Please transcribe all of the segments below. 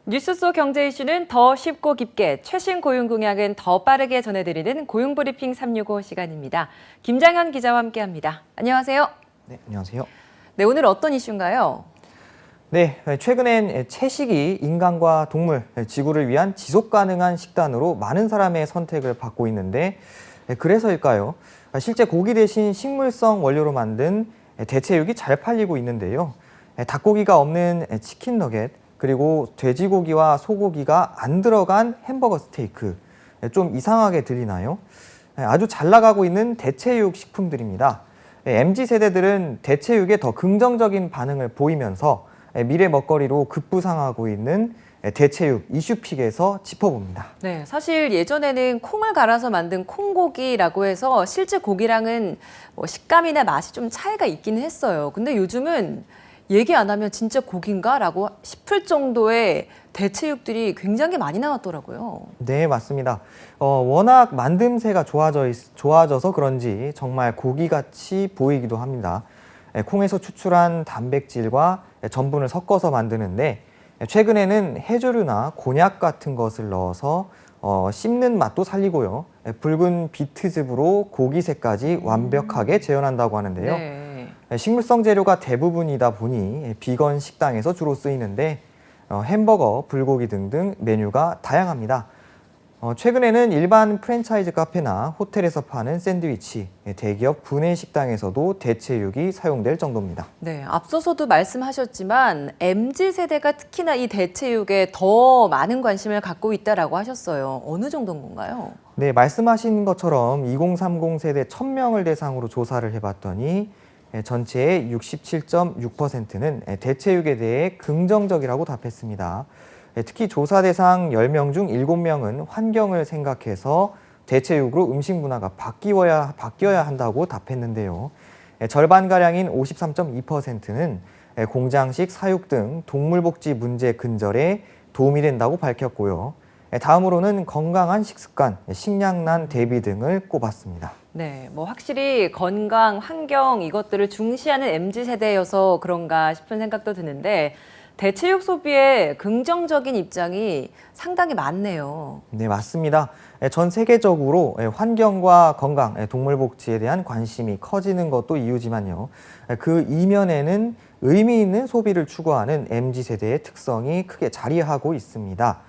뉴스 속 경제 이슈는 더 쉽고 깊게, 최신 고용 공약은 더 빠르게 전해드리는 고용브리핑 365 시간입니다. 김장현 기자와 함께합니다. 안녕하세요. 네, 안녕하세요. 네, 오늘 어떤 이슈인가요? 네, 최근엔 채식이 인간과 동물, 지구를 위한 지속 가능한 식단으로 많은 사람의 선택을 받고 있는데, 그래서일까요? 실제 고기 대신 식물성 원료로 만든 대체육이 잘 팔리고 있는데요. 닭고기가 없는 치킨 너겟, 그리고 돼지고기와 소고기가 안 들어간 햄버거 스테이크, 좀 이상하게 들리나요? 아주 잘 나가고 있는 대체육 식품들입니다. MZ세대들은 대체육에 더 긍정적인 반응을 보이면서 미래 먹거리로 급부상하고 있는 대체육 이슈픽에서 짚어봅니다. 네, 사실 예전에는 콩을 갈아서 만든 콩고기라고 해서 실제 고기랑은 식감이나 맛이 좀 차이가 있기는 했어요. 근데 요즘은 얘기 안 하면 진짜 고기인가? 라고 싶을 정도의 대체육들이 굉장히 많이 나왔더라고요. 네, 맞습니다. 워낙 만듦새가 좋아져서 그런지 정말 고기같이 보이기도 합니다. 콩에서 추출한 단백질과 전분을 섞어서 만드는데 최근에는 해조류나 곤약 같은 것을 넣어서 씹는 맛도 살리고요. 붉은 비트즙으로 고기색까지 완벽하게 재현한다고 하는데요. 네. 식물성 재료가 대부분이다 보니 비건 식당에서 주로 쓰이는데 햄버거, 불고기 등등 메뉴가 다양합니다. 최근에는 일반 프랜차이즈 카페나 호텔에서 파는 샌드위치, 대기업 구내 식당에서도 대체육이 사용될 정도입니다. 네, 앞서서도 말씀하셨지만 MZ세대가 특히나 이 대체육에 더 많은 관심을 갖고 있다라고 하셨어요. 어느 정도인 건가요? 네, 말씀하신 것처럼 2030 세대 1000명을 대상으로 조사를 해봤더니 전체의 67.6%는 대체육에 대해 긍정적이라고 답했습니다. 특히 조사 대상 10명 중 7명은 환경을 생각해서 대체육으로 음식 문화가 바뀌어야 한다고 답했는데요. 절반가량인 53.2%는 공장식 사육 등 동물복지 문제 근절에 도움이 된다고 밝혔고요. 다음으로는 건강한 식습관, 식량난 대비 등을 꼽았습니다. 네, 확실히 건강, 환경 이것들을 중시하는 MZ세대여서 그런가 싶은 생각도 드는데 대체육 소비에 긍정적인 입장이 상당히 많네요. 네, 맞습니다. 전 세계적으로 환경과 건강, 동물 복지에 대한 관심이 커지는 것도 이유지만요. 그 이면에는 의미 있는 소비를 추구하는 MZ세대의 특성이 크게 자리하고 있습니다.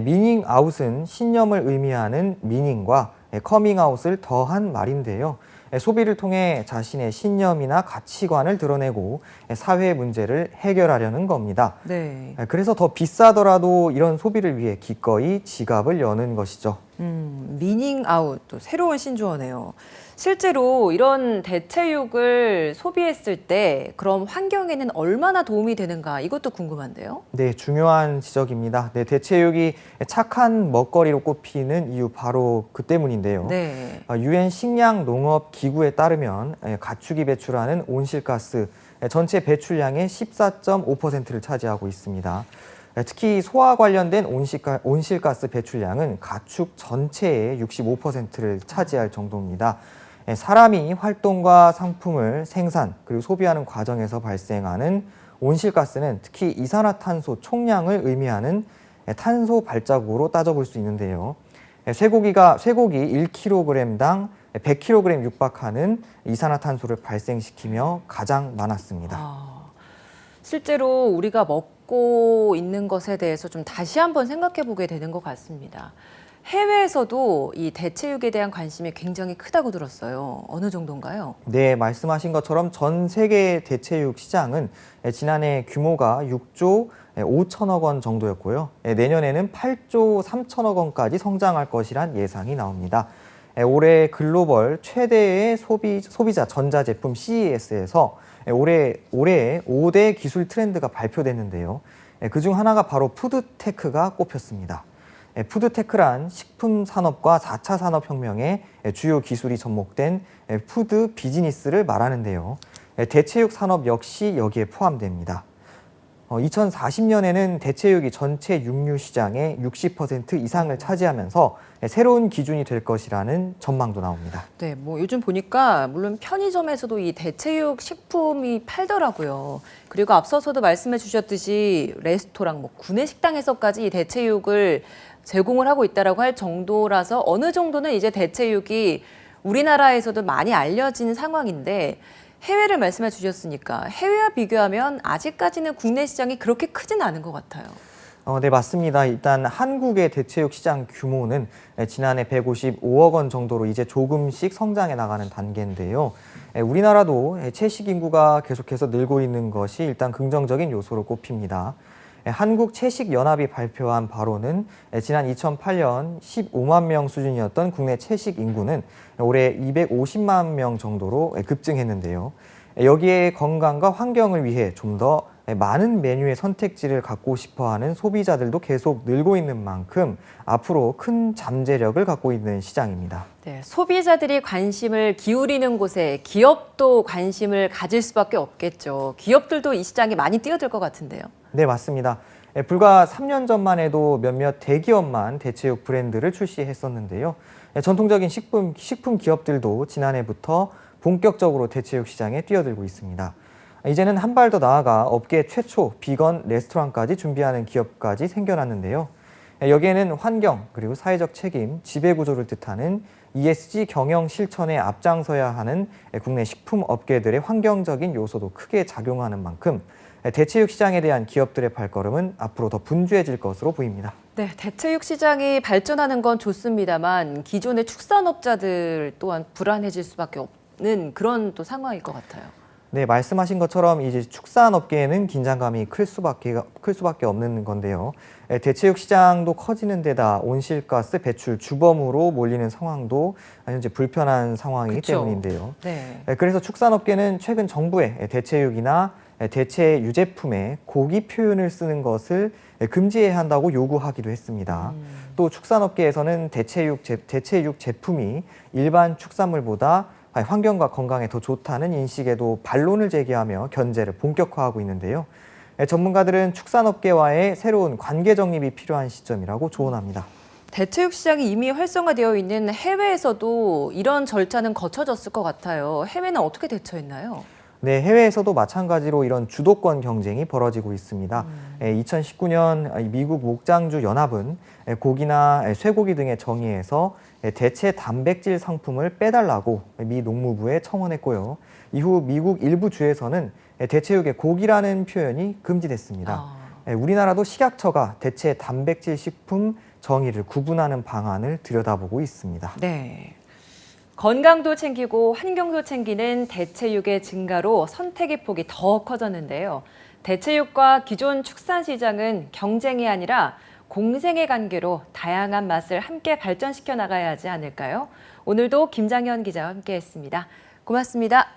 미닝 아웃은 신념을 의미하는 미닝과 커밍아웃을 더한 말인데요. 소비를 통해 자신의 신념이나 가치관을 드러내고 사회 문제를 해결하려는 겁니다. 네. 그래서 더 비싸더라도 이런 소비를 위해 기꺼이 지갑을 여는 것이죠. 미닝 아웃, 또 새로운 신조어네요. 실제로 이런 대체육을 소비했을 때 그럼 환경에는 얼마나 도움이 되는가 이것도 궁금한데요. 네, 중요한 지적입니다. 네, 대체육이 착한 먹거리로 꼽히는 이유 바로 그 때문인데요. 네. 유엔 식량 농업 기구에 따르면 가축이 배출하는 온실가스 전체 배출량의 14.5%를 차지하고 있습니다. 특히 소와 관련된 온실가스 배출량은 가축 전체의 65%를 차지할 정도입니다. 사람이 활동과 상품을 생산 그리고 소비하는 과정에서 발생하는 온실가스는 특히 이산화탄소 총량을 의미하는 탄소 발자국으로 따져볼 수 있는데요. 쇠고기 1kg당 100kg 육박하는 이산화탄소를 발생시키며 가장 많았습니다. 실제로 우리가 먹고 있는 것에 대해서 좀 다시 한번 생각해 보게 되는 것 같습니다. 해외에서도 이 대체육에 대한 관심이 굉장히 크다고 들었어요. 어느 정도인가요? 네, 말씀하신 것처럼 전 세계 대체육 시장은 지난해 규모가 6조 5천억 원 정도였고요. 내년에는 8조 3천억 원까지 성장할 것이란 예상이 나옵니다. 올해 글로벌 최대의 소비자 전자제품 CES에서 올해 5대 기술 트렌드가 발표됐는데요. 그중 하나가 바로 푸드테크가 꼽혔습니다. 푸드테크란 식품 산업과 4차 산업혁명의 주요 기술이 접목된 푸드 비즈니스를 말하는데요. 대체육 산업 역시 여기에 포함됩니다. 2040년에는 대체육이 전체 육류 시장의 60% 이상을 차지하면서 새로운 기준이 될 것이라는 전망도 나옵니다. 네, 뭐 요즘 보니까 물론 편의점에서도 이 대체육 식품이 팔더라고요. 그리고 앞서서도 말씀해 주셨듯이 레스토랑, 뭐 구내식당에서까지 이 대체육을 제공을 하고 있다라고 할 정도라서 어느 정도는 이제 대체육이 우리나라에서도 많이 알려진 상황인데 해외를 말씀해 주셨으니까 해외와 비교하면 아직까지는 국내 시장이 그렇게 크지는 않은 것 같아요. 네, 맞습니다. 일단 한국의 대체육 시장 규모는 지난해 155억 원 정도로 이제 조금씩 성장해 나가는 단계인데요. 우리나라도 채식 인구가 계속해서 늘고 있는 것이 일단 긍정적인 요소로 꼽힙니다. 한국채식연합이 발표한 바로는 지난 2008년 15만 명 수준이었던 국내 채식 인구는 올해 250만 명 정도로 급증했는데요. 여기에 건강과 환경을 위해 좀 더 많은 메뉴의 선택지를 갖고 싶어하는 소비자들도 계속 늘고 있는 만큼 앞으로 큰 잠재력을 갖고 있는 시장입니다. 네, 소비자들이 관심을 기울이는 곳에 기업도 관심을 가질 수밖에 없겠죠. 기업들도 이 시장에 많이 뛰어들 것 같은데요. 네, 맞습니다. 불과 3년 전만 해도 몇몇 대기업만 대체육 브랜드를 출시했었는데요. 전통적인 식품 기업들도 지난해부터 본격적으로 대체육 시장에 뛰어들고 있습니다. 이제는 한 발 더 나아가 업계 최초 비건 레스토랑까지 준비하는 기업까지 생겨났는데요. 여기에는 환경, 그리고 사회적 책임, 지배구조를 뜻하는 ESG 경영 실천에 앞장서야 하는 국내 식품 업계들의 환경적인 요소도 크게 작용하는 만큼 대체육 시장에 대한 기업들의 발걸음은 앞으로 더 분주해질 것으로 보입니다. 네, 대체육 시장이 발전하는 건 좋습니다만 기존의 축산업자들 또한 불안해질 수밖에 없는 그런 또 상황일 것 같아요. 네, 말씀하신 것처럼 이제 축산업계에는 긴장감이 클 수밖에 없는 건데요. 대체육 시장도 커지는 데다 온실가스 배출 주범으로 몰리는 상황도 현재 불편한 상황이기 그쵸. 때문인데요. 네. 그래서 축산업계는 최근 정부에 대체육이나 대체 유제품에 고기 표현을 쓰는 것을 금지해야 한다고 요구하기도 했습니다. 또 축산업계에서는 대체육 제품이 일반 축산물보다 환경과 건강에 더 좋다는 인식에도 반론을 제기하며 견제를 본격화하고 있는데요. 전문가들은 축산업계와의 새로운 관계 정립이 필요한 시점이라고 조언합니다. 대체육 시장이 이미 활성화되어 있는 해외에서도 이런 절차는 거쳐졌을 것 같아요. 해외는 어떻게 대처했나요? 네, 해외에서도 마찬가지로 이런 주도권 경쟁이 벌어지고 있습니다. 2019년 미국 목장주 연합은 고기나 쇠고기 등의 정의에서 대체 단백질 상품을 빼달라고 미 농무부에 청원했고요. 이후 미국 일부 주에서는 대체육의 고기라는 표현이 금지됐습니다. 우리나라도 식약처가 대체 단백질 식품 정의를 구분하는 방안을 들여다보고 있습니다. 네. 건강도 챙기고 환경도 챙기는 대체육의 증가로 선택의 폭이 더 커졌는데요. 대체육과 기존 축산 시장은 경쟁이 아니라 공생의 관계로 다양한 맛을 함께 발전시켜 나가야 하지 않을까요? 오늘도 김장현 기자와 함께했습니다. 고맙습니다.